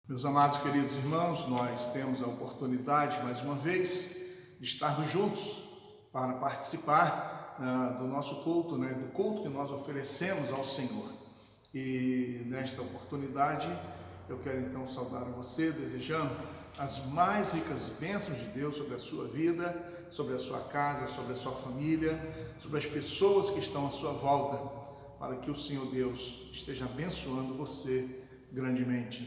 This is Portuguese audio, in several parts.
Meus amados queridos irmãos, nós temos a oportunidade, mais uma vez, de estarmos juntos para participar do nosso culto, do culto que nós oferecemos ao Senhor. E nesta oportunidade, eu quero então saudar você, desejando as mais ricas bênçãos de Deus sobre a sua vida, sobre a sua casa, sobre a sua família, sobre as pessoas que estão à sua volta, para que o Senhor Deus esteja abençoando você grandemente,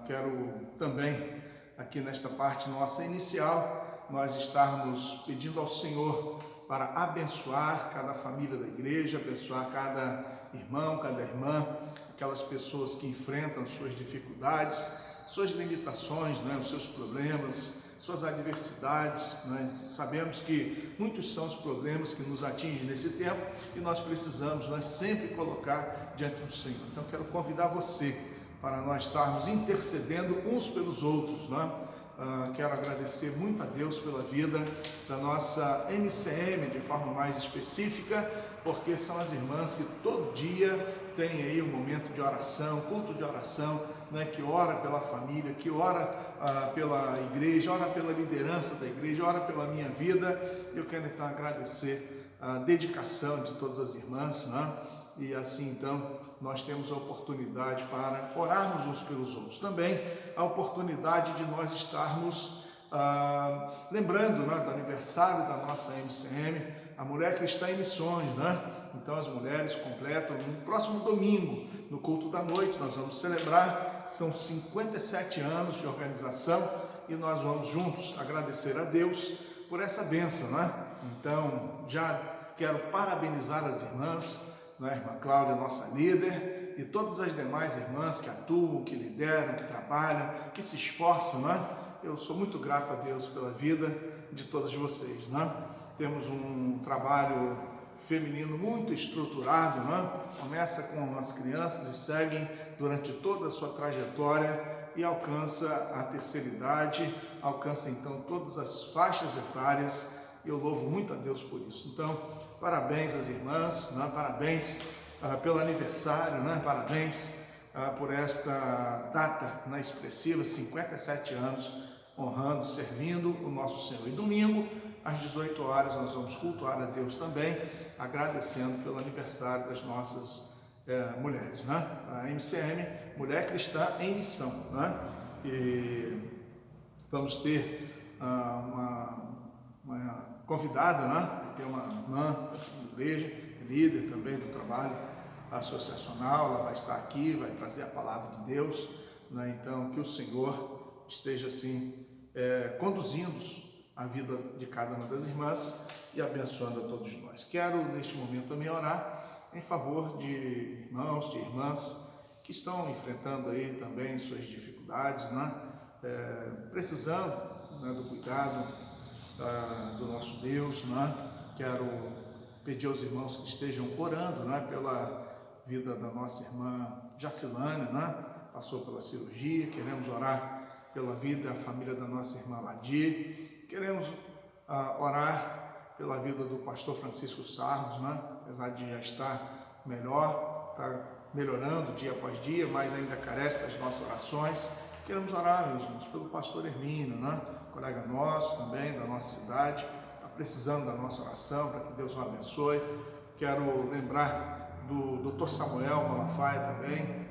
quero também, aqui nesta parte nossa inicial, nós estarmos pedindo ao Senhor para abençoar cada família da igreja, abençoar cada irmão, cada irmã, aquelas pessoas que enfrentam suas dificuldades, suas limitações, os seus problemas, suas adversidades. Nós sabemos que muitos são os problemas que nos atingem nesse tempo e nós precisamos sempre colocar diante do Senhor. Então quero convidar você para nós estarmos intercedendo uns pelos outros. Quero agradecer muito a Deus pela vida da nossa MCM, de forma mais específica, porque são as irmãs que todo dia têm aí um momento de oração, culto de oração, que ora pela família, que ora pela igreja, ora pela liderança da igreja, ora pela minha vida. Eu quero então agradecer a dedicação de todas as irmãs, e assim então nós temos a oportunidade para orarmos uns pelos outros. Também a oportunidade de nós estarmos lembrando do aniversário da nossa MCM, a Mulher Cristã em Missões. Então as mulheres completam no próximo domingo, no culto da noite, nós vamos celebrar, são 57 anos de organização e nós vamos juntos agradecer a Deus por essa bênção. Então já quero parabenizar as irmãs, a irmã Cláudia, nossa líder, e todas as demais irmãs que atuam, que lideram, que trabalham, que se esforçam. Eu sou muito grato a Deus pela vida de todas vocês. Temos um trabalho feminino muito estruturado, começa com as crianças e seguem durante toda a sua trajetória e alcança a terceira idade, alcança então todas as faixas etárias, e eu louvo muito a Deus por isso. Então, parabéns às irmãs, parabéns pelo aniversário, parabéns por esta data expressiva, 57 anos, honrando, servindo o nosso Senhor. E domingo, às 18 horas, nós vamos cultuar a Deus também, agradecendo pelo aniversário das nossas mulheres. A MCM, Mulher Cristã em Missão. E vamos ter uma convidada, tem uma irmã da igreja, líder também do trabalho associacional, ela vai estar aqui, vai trazer a palavra de Deus. Então que o Senhor esteja assim conduzindo a vida de cada uma das irmãs e abençoando a todos nós. Quero neste momento também orar em favor de irmãos, de irmãs que estão enfrentando aí também suas dificuldades, precisando do cuidado do nosso Deus. Quero pedir aos irmãos que estejam orando pela vida da nossa irmã Jacilane, passou pela cirurgia. Queremos orar pela vida e a família da nossa irmã Ladir. Queremos orar pela vida do pastor Francisco Sardos, apesar de já estar melhor, está melhorando dia após dia, mas ainda carece das nossas orações. Queremos orar, meus irmãos, pelo pastor Hermínio, colega nosso também, da nossa cidade, está precisando da nossa oração, para que Deus o abençoe. Quero lembrar do Dr. Samuel Malafaia também,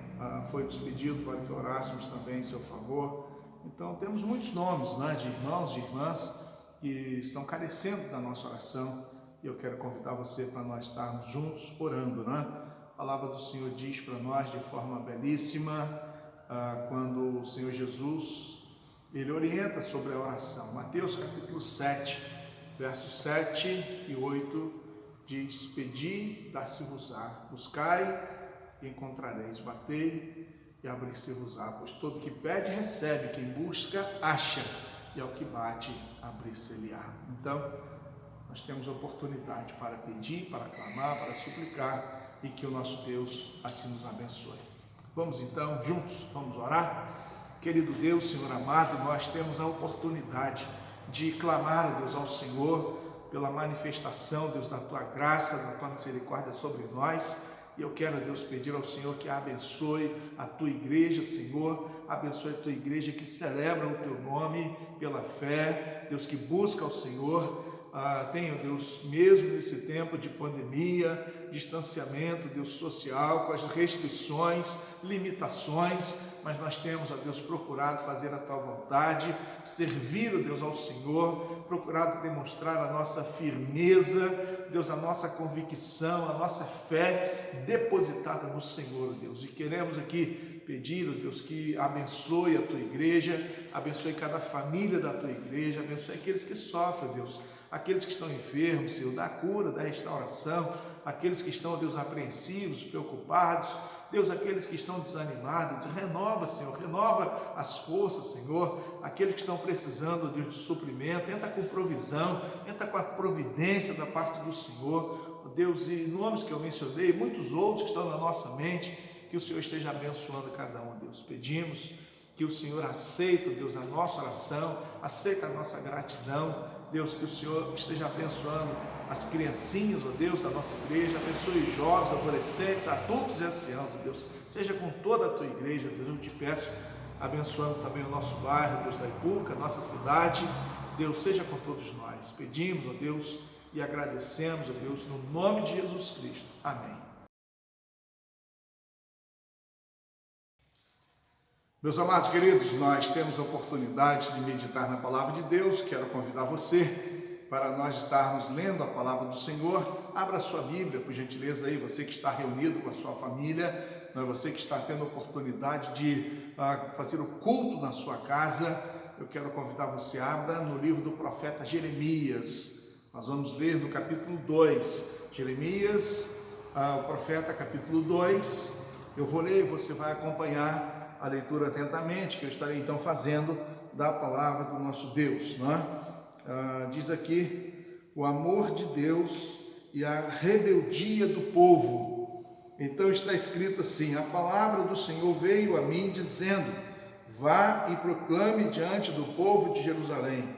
foi despedido para que orássemos também em seu favor. Então temos muitos nomes de irmãos, de irmãs que estão carecendo da nossa oração, e eu quero convidar você para nós estarmos juntos orando. A palavra do Senhor diz para nós de forma belíssima, quando o Senhor Jesus ele orienta sobre a oração. Mateus capítulo 7, versos 7 e 8 diz: pedi, dar-se-vos-á, buscai e encontrareis, batei e abrir-se-vos-á, pois todo que pede recebe, quem busca acha, e ao que bate abrir-se-lhe-á. Então nós temos oportunidade para pedir, para clamar, para suplicar, e que o nosso Deus assim nos abençoe. Vamos então juntos, vamos orar. Querido Deus, Senhor amado, nós temos a oportunidade de clamar, Deus, ao Senhor pela manifestação, Deus, da Tua graça, da Tua misericórdia sobre nós, E eu quero, Deus, pedir ao Senhor que abençoe a tua igreja, Senhor, abençoe a tua igreja que celebra o teu nome pela fé, Deus, que busca ao Senhor. Tenho, Deus, mesmo nesse tempo de pandemia, distanciamento, Deus, social, com as restrições, limitações, mas nós temos, ó Deus, procurado fazer a tua vontade, servir, ó Deus, ao Senhor, procurado demonstrar a nossa firmeza, Deus, a nossa convicção, a nossa fé depositada no Senhor, ó Deus. E queremos aqui pedir, ó Deus, que abençoe a tua igreja, abençoe cada família da tua igreja, abençoe aqueles que sofrem, Deus, aqueles que estão enfermos, Senhor, da cura, da restauração, aqueles que estão, Deus, apreensivos, preocupados, Deus, aqueles que estão desanimados, renova, Senhor, renova as forças, Senhor, aqueles que estão precisando, Deus, de suprimento, entra com provisão, entra com a providência da parte do Senhor, Deus, e nomes que eu mencionei, muitos outros que estão na nossa mente, que o Senhor esteja abençoando cada um, Deus. Pedimos que o Senhor aceite, Deus, a nossa oração, aceita a nossa gratidão, Deus, que o Senhor esteja abençoando as criancinhas, ó Deus, da nossa igreja, abençoe jovens, adolescentes, adultos e anciãos, ó Deus, seja com toda a tua igreja, ó Deus, eu te peço, abençoando também o nosso bairro, Deus, da Ipuca, nossa cidade, Deus, seja com todos nós, pedimos, ó Deus, e agradecemos, ó Deus, no nome de Jesus Cristo, amém. Meus amados queridos, nós temos a oportunidade de meditar na Palavra de Deus. Quero convidar você para nós estarmos lendo a Palavra do Senhor. Abra sua Bíblia, por gentileza, aí, você que está reunido com a sua família, você que está tendo a oportunidade de fazer o culto na sua casa. Eu quero convidar você, abra no livro do profeta Jeremias. Nós vamos ler no capítulo 2. Jeremias, o profeta, capítulo 2. Eu vou ler e você vai acompanhar a leitura atentamente, que eu estarei então fazendo da palavra do nosso Deus, não é? Diz aqui, o amor de Deus e a rebeldia do povo. Então está escrito assim, a palavra do Senhor veio a mim dizendo, vá e proclame diante do povo de Jerusalém.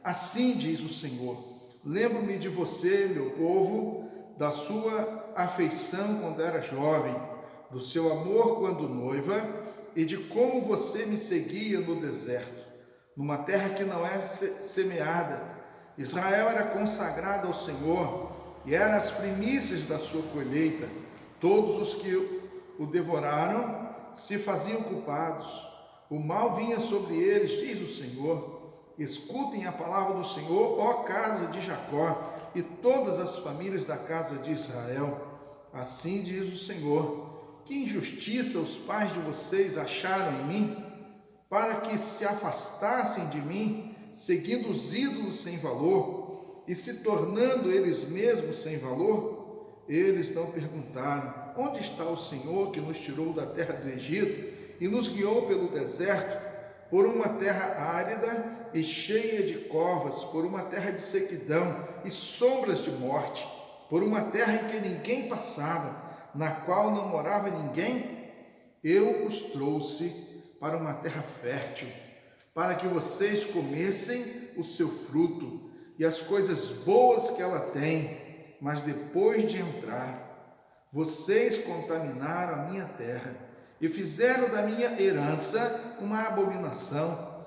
Assim diz o Senhor, lembro-me de você, meu povo, da sua afeição quando era jovem, do seu amor quando noiva, e de como você me seguia no deserto, numa terra que não é semeada. Israel era consagrado ao Senhor, e eram as primícias da sua colheita. Todos os que o devoraram se faziam culpados. O mal vinha sobre eles, diz o Senhor. Escutem a palavra do Senhor, ó casa de Jacó, e todas as famílias da casa de Israel. Assim diz o Senhor. Que injustiça os pais de vocês acharam em mim, para que se afastassem de mim, seguindo os ídolos sem valor, e se tornando eles mesmos sem valor? Eles não perguntaram, onde está o Senhor que nos tirou da terra do Egito e nos guiou pelo deserto, por uma terra árida e cheia de covas, por uma terra de sequidão e sombras de morte, por uma terra em que ninguém passava, na qual não morava ninguém? Eu os trouxe para uma terra fértil, para que vocês comessem o seu fruto e as coisas boas que ela tem, mas depois de entrar, vocês contaminaram a minha terra e fizeram da minha herança uma abominação.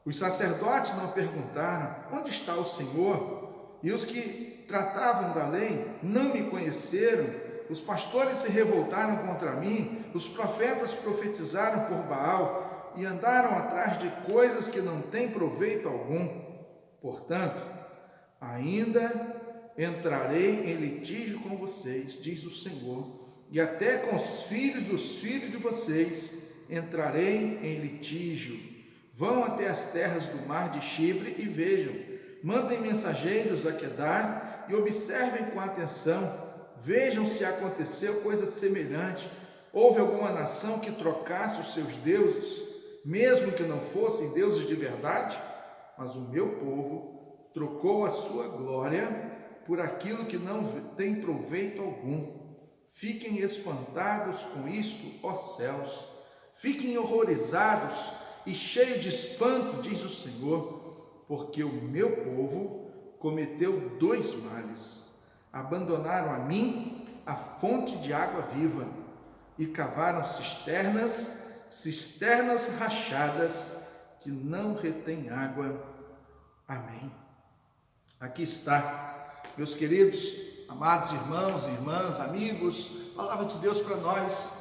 Os sacerdotes não perguntaram, onde está o Senhor? E os que tratavam da lei não me conheceram. Os pastores se revoltaram contra mim, os profetas profetizaram por Baal e andaram atrás de coisas que não têm proveito algum. Portanto, ainda entrarei em litígio com vocês, diz o Senhor, e até com os filhos dos filhos de vocês entrarei em litígio. Vão até as terras do mar de Chipre e vejam, mandem mensageiros a Quedar e observem com atenção. Vejam se aconteceu coisa semelhante. Houve alguma nação que trocasse os seus deuses, mesmo que não fossem deuses de verdade? Mas o meu povo trocou a sua glória por aquilo que não tem proveito algum. Fiquem espantados com isto, ó céus. Fiquem horrorizados e cheios de espanto, diz o Senhor, porque o meu povo cometeu dois males. Abandonaram a mim a fonte de água viva, e cavaram cisternas rachadas, que não retém água. Amém. Aqui está, meus queridos, amados irmãos e irmãs, amigos, palavra de Deus para nós.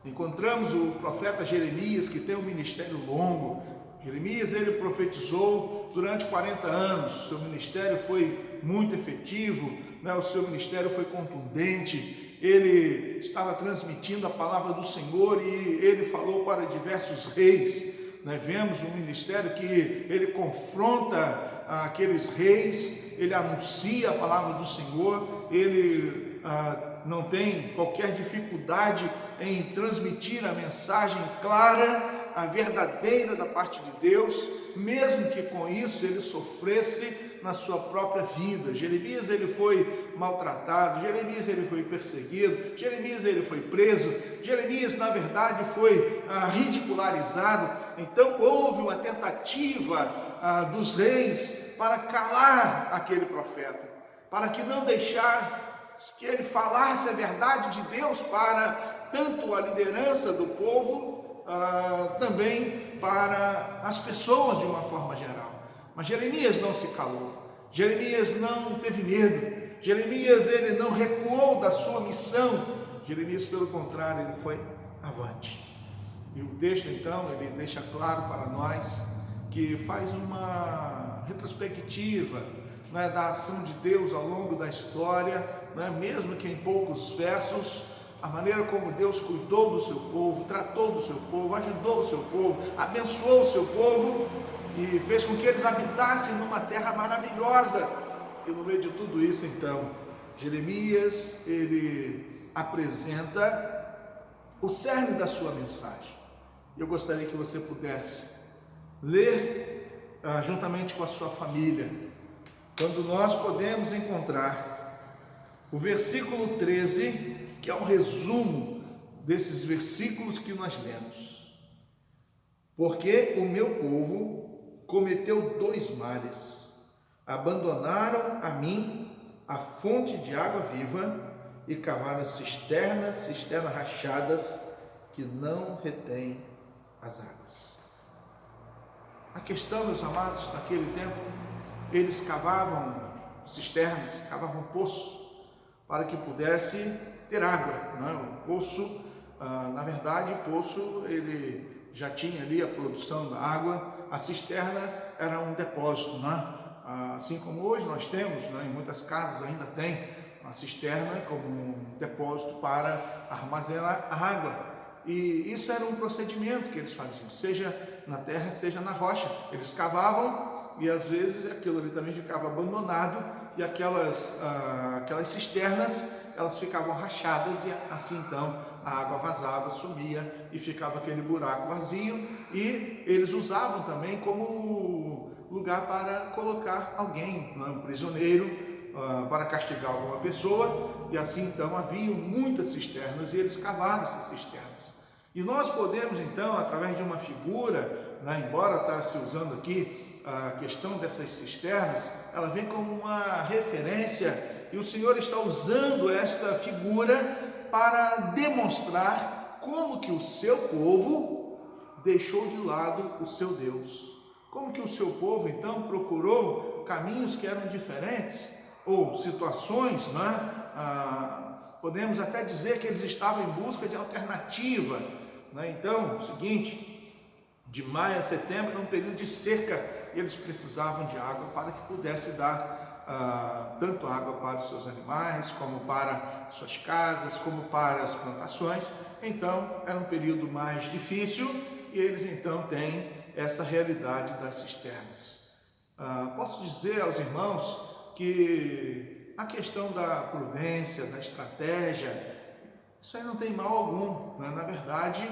Encontramos o profeta Jeremias, que tem um ministério longo. Jeremias, ele profetizou durante 40 anos, seu ministério foi muito efetivo, né? O seu ministério foi contundente, ele estava transmitindo a palavra do Senhor e ele falou para diversos reis. Vemos um ministério que ele confronta aqueles reis, ele anuncia a palavra do Senhor, ele não tem qualquer dificuldade em transmitir a mensagem clara, a verdadeira da parte de Deus, mesmo que com isso ele sofresse na sua própria vida. Jeremias, ele foi maltratado, Jeremias, ele foi perseguido, Jeremias, ele foi preso, Jeremias, na verdade, foi ridicularizado. Então houve uma tentativa dos reis para calar aquele profeta, para que não deixasse que ele falasse a verdade de Deus para tanto a liderança do povo, também para as pessoas de uma forma geral. Mas Jeremias não se calou, Jeremias não teve medo, Jeremias, ele não recuou da sua missão. Jeremias, pelo contrário, ele foi avante. E o texto, então, ele deixa claro para nós que faz uma retrospectiva, da ação de Deus ao longo da história, mesmo que em poucos versos, a maneira como Deus cuidou do seu povo, tratou do seu povo, ajudou o seu povo, abençoou o seu povo e fez com que eles habitassem numa terra maravilhosa. E no meio de tudo isso, então, Jeremias, ele apresenta o cerne da sua mensagem. Eu gostaria que você pudesse ler juntamente com a sua família, quando nós podemos encontrar o versículo 13, que é o resumo desses versículos que nós lemos. Porque o meu povo cometeu 2 males: abandonaram a mim a fonte de água viva e cavaram cisternas rachadas, que não retêm as águas. A questão, meus amados, naquele tempo, eles cavavam cisternas, cavavam poços, para que pudesse ter água. O poço, na verdade, o poço, ele já tinha ali a produção da água, a cisterna era um depósito, assim como hoje nós temos, em muitas casas ainda tem a cisterna como um depósito para armazenar a água. E isso era um procedimento que eles faziam, seja na terra, seja na rocha. Eles cavavam e às vezes aquilo ali também ficava abandonado e aquelas cisternas, elas ficavam rachadas e assim então a água vazava, sumia e ficava aquele buraco vazio, e eles usavam também como lugar para colocar alguém, um prisioneiro, para castigar alguma pessoa, e assim então haviam muitas cisternas e eles cavaram essas cisternas. E nós podemos então, através de uma figura, embora está se usando aqui a questão dessas cisternas, ela vem como uma referência, e o Senhor está usando esta figura para demonstrar como que o seu povo deixou de lado o seu Deus, como que o seu povo então procurou caminhos que eram diferentes, ou situações, podemos até dizer que eles estavam em busca de alternativa. Então, o seguinte, de maio a setembro era um período de seca, e eles precisavam de água para que pudesse dar tanto água para os seus animais, como para suas casas, como para as plantações. Então era um período mais difícil, e eles então têm essa realidade das cisternas. Posso dizer aos irmãos que a questão da prudência, da estratégia, isso aí não tem mal algum, Na verdade,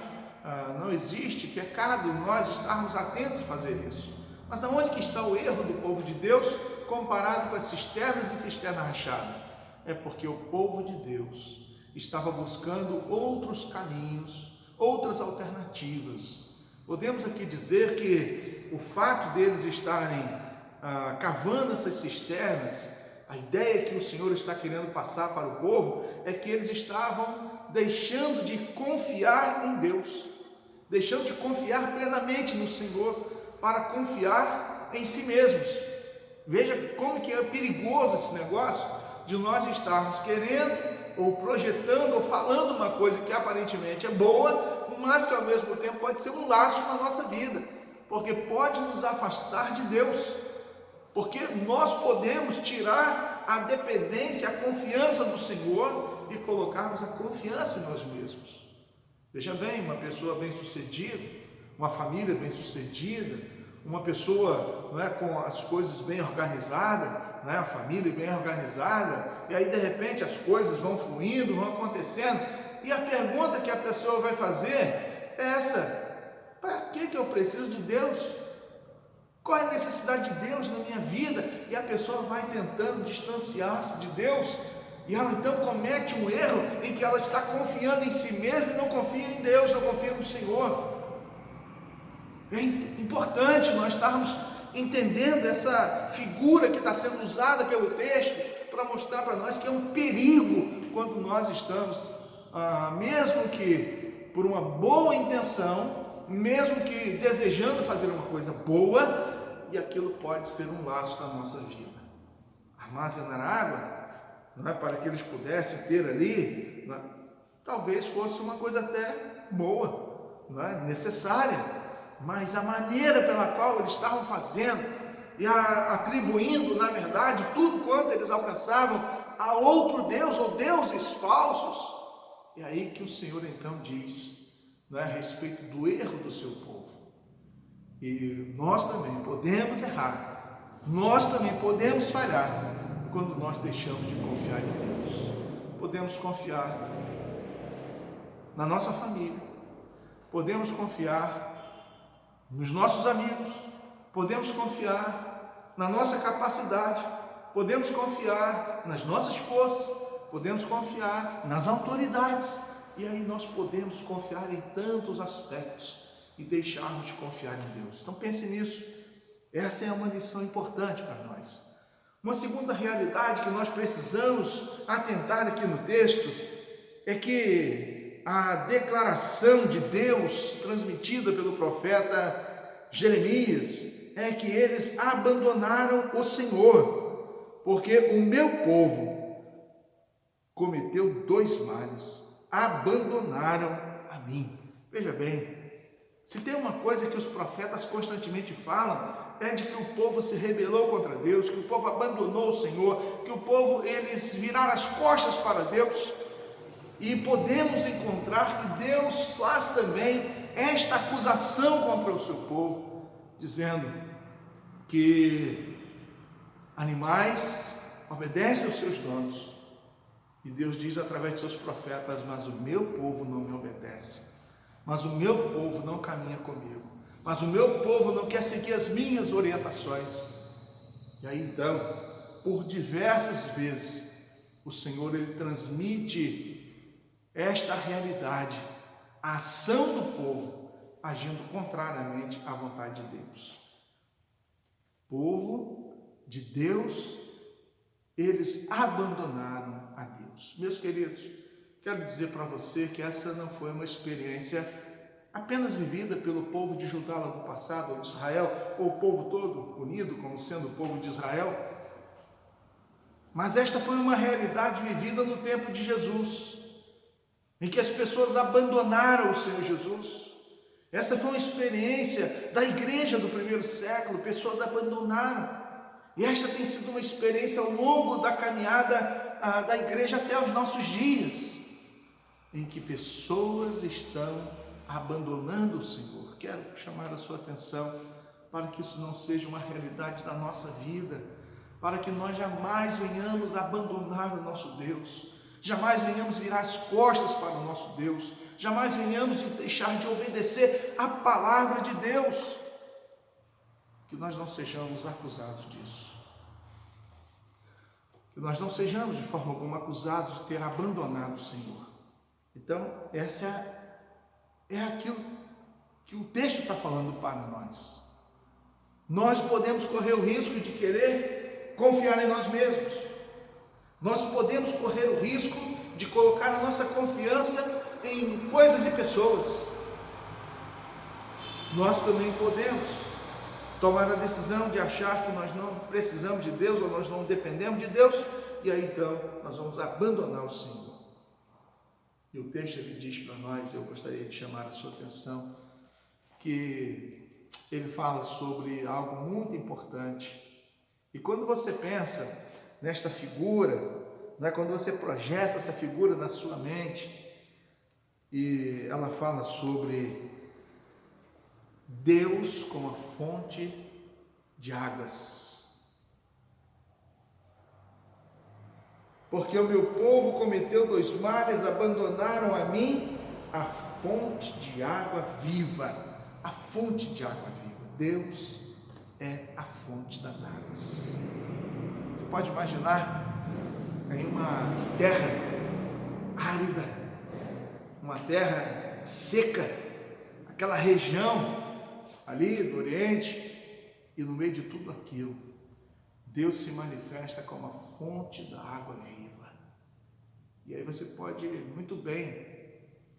não existe pecado nós estarmos atentos a fazer isso. Mas aonde que está o erro do povo de Deus comparado com as cisternas e cisterna rachada? É porque o povo de Deus estava buscando outros caminhos, outras alternativas. Podemos aqui dizer que o fato deles estarem cavando essas cisternas A ideia que o Senhor está querendo passar para o povo é que eles estavam deixando de confiar em Deus, deixando de confiar plenamente no Senhor para confiar em si mesmos. Veja como que é perigoso esse negócio de nós estarmos querendo ou projetando ou falando uma coisa que aparentemente é boa, mas que ao mesmo tempo pode ser um laço na nossa vida, porque pode nos afastar de Deus, porque nós podemos tirar a dependência, a confiança do Senhor e colocarmos a confiança em nós mesmos. Veja bem, uma pessoa bem-sucedida, uma família bem-sucedida, uma pessoa, não é, com as coisas bem organizadas, não é, a família bem organizada, e aí de repente as coisas vão fluindo, vão acontecendo, e a pergunta que a pessoa vai fazer é essa: para que eu preciso de Deus? Qual é a necessidade de Deus na minha vida? E a pessoa vai tentando distanciar-se de Deus, e ela então comete um erro em que ela está confiando em si mesma e não confia em Deus, não confia no Senhor. É importante nós estarmos entendendo essa figura que está sendo usada pelo texto para mostrar para nós que é um perigo quando nós estamos, mesmo que por uma boa intenção, mesmo que desejando fazer uma coisa boa, e aquilo pode ser um laço na nossa vida. Armazenar água, não é, para que eles pudessem ter ali, não é, talvez fosse uma coisa até boa, não é, necessária, mas a maneira pela qual eles estavam fazendo e atribuindo, na verdade, tudo quanto eles alcançavam a outro Deus ou deuses falsos, é aí que o Senhor então diz, não é, a respeito do erro do seu povo. E nós também podemos errar, nós também podemos falhar quando nós deixamos de confiar em Deus. Podemos confiar na nossa família, podemos confiar nos nossos amigos, podemos confiar na nossa capacidade, podemos confiar nas nossas forças, podemos confiar nas autoridades, e aí nós podemos confiar em tantos aspectos e deixarmos de confiar em Deus. Então pense nisso, essa é uma lição importante para nós. Uma segunda realidade que nós precisamos atentar aqui no texto é que a declaração de Deus transmitida pelo profeta Jeremias é que eles abandonaram o Senhor, porque o meu povo cometeu 2 males, abandonaram a mim. Veja bem, se tem uma coisa que os profetas constantemente falam, é de que o povo se rebelou contra Deus, que o povo abandonou o Senhor, que o povo, eles viraram as costas para Deus. E podemos encontrar que Deus faz também esta acusação contra o seu povo, dizendo que animais obedecem aos seus donos. E Deus diz através de seus profetas: mas o meu povo não me obedece, mas o meu povo não caminha comigo, mas o meu povo não quer seguir as minhas orientações. E aí então, por diversas vezes, o Senhor ele transmite esta realidade, a ação do povo agindo contrariamente à vontade de Deus. Povo de Deus, eles abandonaram a Deus. Meus queridos, quero dizer para você que essa não foi uma experiência apenas vivida pelo povo de Judá lá do passado, ou de Israel, ou o povo todo unido como sendo o povo de Israel, mas esta foi uma realidade vivida no tempo de Jesus, em que as pessoas abandonaram o Senhor Jesus. Essa foi uma experiência da igreja do primeiro século, pessoas abandonaram. E esta tem sido uma experiência ao longo da caminhada da igreja até os nossos dias, em que pessoas estão abandonando o Senhor. Quero chamar a sua atenção para que isso não seja uma realidade da nossa vida, para que nós jamais venhamos abandonar o nosso Deus, jamais venhamos virar as costas para o nosso Deus, jamais venhamos deixar de obedecer a palavra de Deus, que nós não sejamos acusados disso, que nós não sejamos de forma alguma acusados de ter abandonado o Senhor. Então, essa é aquilo que o texto está falando para nós. Nós podemos correr o risco de querer confiar em nós mesmos, Nós podemos correr o risco de colocar a nossa confiança em coisas e pessoas. Nós também podemos tomar a decisão de achar que nós não precisamos de Deus ou nós não dependemos de Deus, e aí então nós vamos abandonar o Senhor. E o texto ele diz para nós, eu gostaria de chamar a sua atenção, que ele fala sobre algo muito importante. E quando você pensa nesta figura, né, quando você projeta essa figura na sua mente, e ela fala sobre Deus como a fonte de águas. Porque o meu povo cometeu 2 males, abandonaram a mim a fonte de água viva. A fonte de água viva. Deus é a fonte das águas. Você pode imaginar em uma terra árida, uma terra seca, aquela região ali do Oriente, e no meio de tudo aquilo, Deus se manifesta como a fonte da água viva. E aí você pode muito bem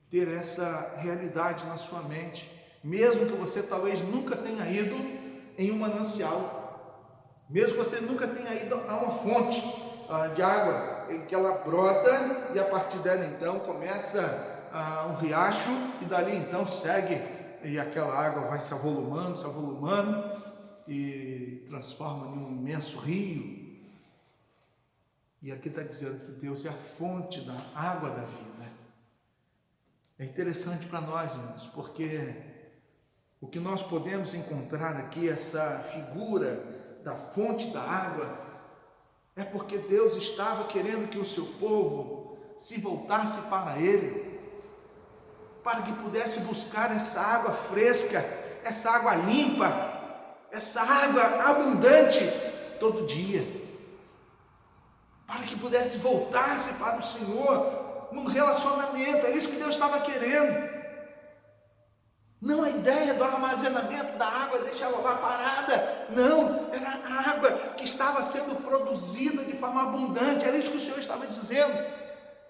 ter essa realidade na sua mente, mesmo que você talvez nunca tenha ido em um manancial, mesmo que você nunca tenha ido a uma fonte de água, em que ela brota e a partir dela então começa um riacho e dali então segue, e aquela água vai se avolumando e transforma em um imenso rio. E aqui está dizendo que Deus é a fonte da água da vida. É interessante para nós, irmãos, porque o que nós podemos encontrar aqui, essa figura da fonte da água, é porque Deus estava querendo que o seu povo se voltasse para Ele, para que pudesse buscar essa água fresca, essa água limpa, essa água abundante todo dia, para que pudesse voltar-se para o Senhor num relacionamento. Era isso que Deus estava querendo. Não a ideia do armazenamento da água, deixar ela lá parada. Não, era a água que estava sendo produzida de forma abundante. Era isso que o Senhor estava dizendo.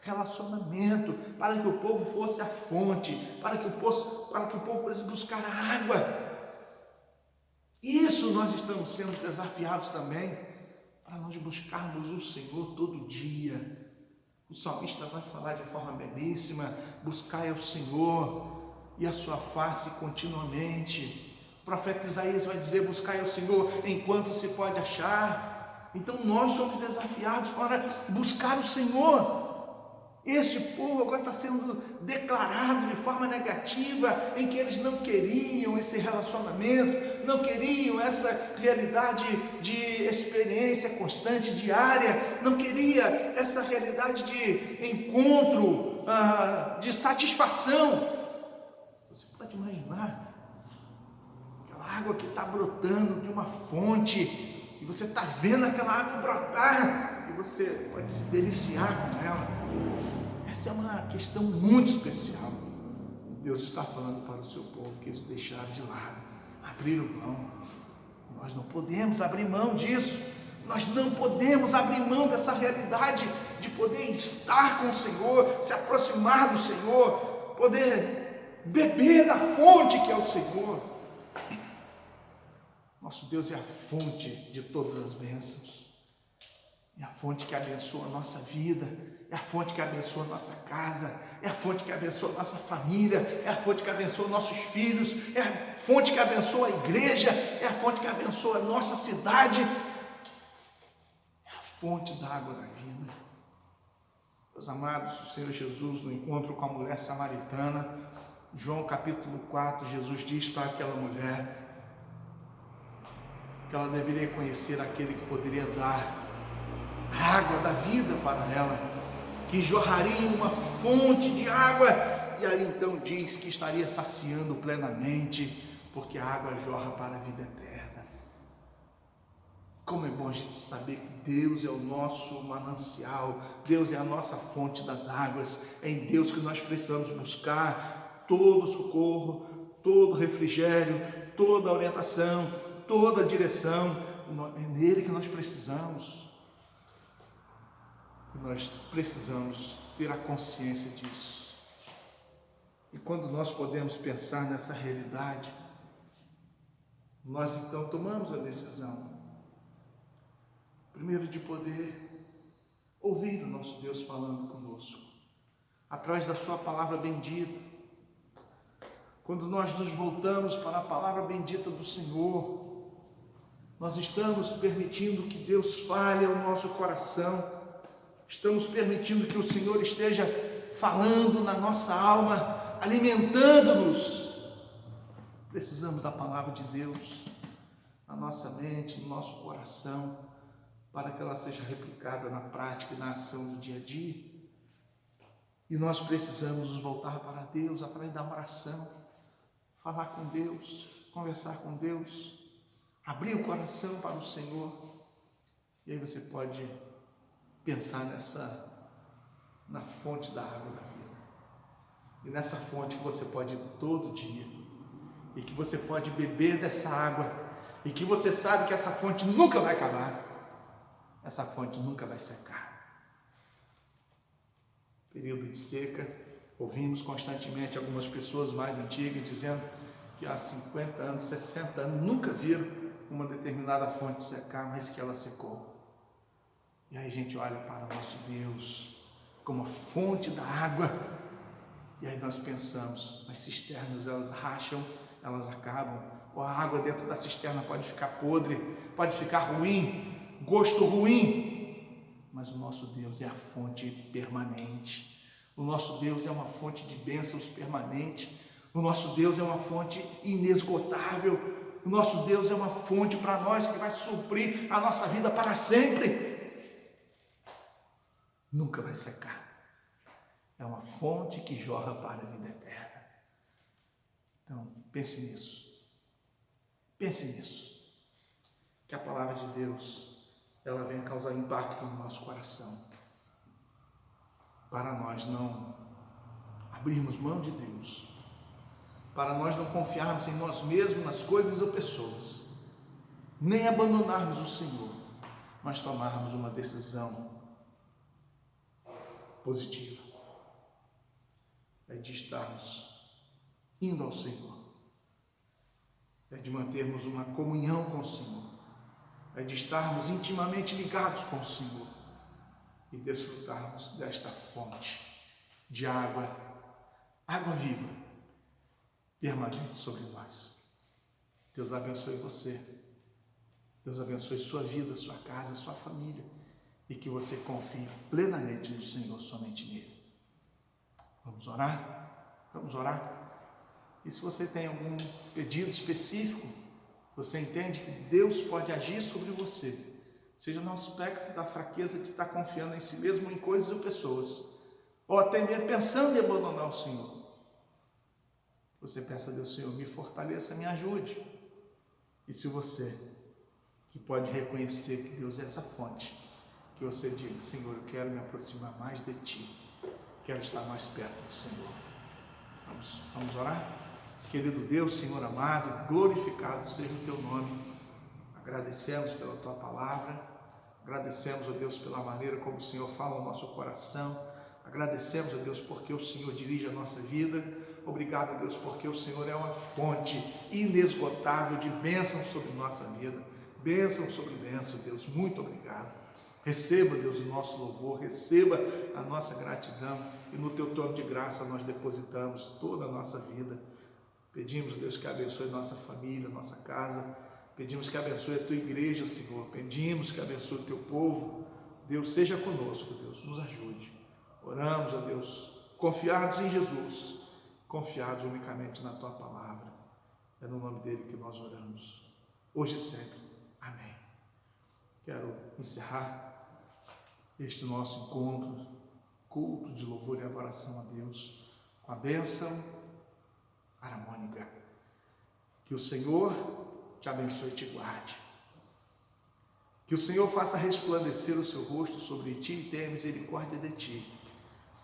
Relacionamento, para que o povo fosse à fonte, para que o povo pudesse buscar a água. Isso nós estamos sendo desafiados também, para nós buscarmos o Senhor todo dia. O salmista vai falar de forma belíssima: buscai ao Senhor e a sua face continuamente. O profeta Isaías vai dizer: buscai ao Senhor enquanto se pode achar. Então nós somos desafiados para buscar o Senhor. Este povo agora está sendo declarado de forma negativa, em que eles não queriam esse relacionamento, não queriam essa realidade de experiência constante, diária, não queria essa realidade de encontro, de satisfação. Você pode imaginar aquela água que está brotando de uma fonte, e você está vendo aquela água brotar, e você pode se deliciar com ela. Essa é uma questão muito especial. Deus está falando para o seu povo que eles deixaram de lado, abriram mão. Nós não podemos abrir mão disso. Nós não podemos abrir mão dessa realidade de poder estar com o Senhor, se aproximar do Senhor, poder beber da fonte que é o Senhor. Nosso Deus é a fonte de todas as bênçãos. É a fonte que abençoa a nossa vida, é a fonte que abençoa a nossa casa, é a fonte que abençoa a nossa família, é a fonte que abençoa nossos filhos, é a fonte que abençoa a igreja, é a fonte que abençoa a nossa cidade, é a fonte da água da vida. Meus amados, o Senhor Jesus, no encontro com a mulher samaritana, João capítulo 4, Jesus diz para aquela mulher que ela deveria conhecer aquele que poderia dar a água da vida para ela, que jorraria uma fonte de água, e aí então diz que estaria saciando plenamente, porque a água jorra para a vida eterna. Como é bom a gente saber que Deus é o nosso manancial, Deus é a nossa fonte das águas, é em Deus que nós precisamos buscar todo socorro, todo refrigério, toda orientação, toda direção, é nele que nós precisamos. E nós precisamos ter a consciência disso. E quando nós podemos pensar nessa realidade, nós então tomamos a decisão, primeiro, de poder ouvir o nosso Deus falando conosco, através da sua palavra bendita. Quando nós nos voltamos para a palavra bendita do Senhor, nós estamos permitindo que Deus fale ao nosso coração, estamos permitindo que o Senhor esteja falando na nossa alma, alimentando-nos. Precisamos da palavra de Deus na nossa mente, no nosso coração, para que ela seja replicada na prática e na ação do dia a dia. E nós precisamos nos voltar para Deus através da oração, falar com Deus, conversar com Deus, abrir o coração para o Senhor. E aí você pode pensar na fonte da água da vida. E nessa fonte que você pode ir todo dia, e que você pode beber dessa água, e que você sabe que essa fonte nunca vai acabar, essa fonte nunca vai secar. Período de seca, ouvimos constantemente algumas pessoas mais antigas dizendo que há 50 anos, 60 anos, nunca viram uma determinada fonte secar, mas que ela secou. E aí a gente olha para o nosso Deus como a fonte da água, e aí nós pensamos, as cisternas elas racham, elas acabam, ou a água dentro da cisterna pode ficar podre, pode ficar ruim, gosto ruim, mas o nosso Deus é a fonte permanente, o nosso Deus é uma fonte de bênçãos permanente, o nosso Deus é uma fonte inesgotável, o nosso Deus é uma fonte para nós que vai suprir a nossa vida para sempre, nunca vai secar, é uma fonte que jorra para a vida eterna. Então pense nisso, que a palavra de Deus ela venha causar impacto no nosso coração, para nós não abrirmos mão de Deus, para nós não confiarmos em nós mesmos, nas coisas ou pessoas, nem abandonarmos o Senhor, mas tomarmos uma decisão positiva, é de estarmos indo ao Senhor, é de mantermos uma comunhão com o Senhor, é de estarmos intimamente ligados com o Senhor e desfrutarmos desta fonte de água viva, permanente sobre nós. Deus abençoe você, Deus abençoe sua vida, sua casa, sua família, e que você confie plenamente no Senhor, somente nele. Vamos orar? Vamos orar? E se você tem algum pedido específico, você entende que Deus pode agir sobre você, seja no aspecto da fraqueza de estar confiando em si mesmo, em coisas ou pessoas, ou até mesmo pensando em abandonar o Senhor. Você peça a Deus: Senhor, me fortaleça, me ajude. E se você que pode reconhecer que Deus é essa fonte, que você diga: Senhor, eu quero me aproximar mais de Ti, quero estar mais perto do Senhor. Vamos orar? Querido Deus, Senhor amado, glorificado seja o Teu nome. Agradecemos pela Tua palavra, agradecemos, ó Deus, pela maneira como o Senhor fala ao nosso coração, agradecemos, ó Deus, porque o Senhor dirige a nossa vida. Obrigado, Deus, porque o Senhor é uma fonte inesgotável de bênção sobre nossa vida, bênção sobre bênção, Deus, muito obrigado. Receba, Deus, o nosso louvor, receba a nossa gratidão, e no Teu trono de graça nós depositamos toda a nossa vida. Pedimos, Deus, que abençoe nossa família, nossa casa, pedimos que abençoe a Tua igreja, Senhor, pedimos que abençoe o Teu povo. Deus, seja conosco, Deus, nos ajude. Oramos, ó Deus, confiados em Jesus, confiados unicamente na Tua palavra. É no nome dele que nós oramos, hoje e sempre. Amém. Quero encerrar este nosso encontro, culto de louvor e adoração a Deus, com a bênção harmônica. Que o Senhor te abençoe e te guarde. Que o Senhor faça resplandecer o seu rosto sobre ti e tenha misericórdia de ti.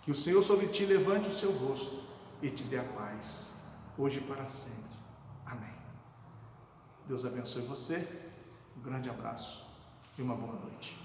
Que o Senhor sobre ti levante o seu rosto e te dê a paz, hoje e para sempre. Amém. Deus abençoe você, um grande abraço e uma boa noite.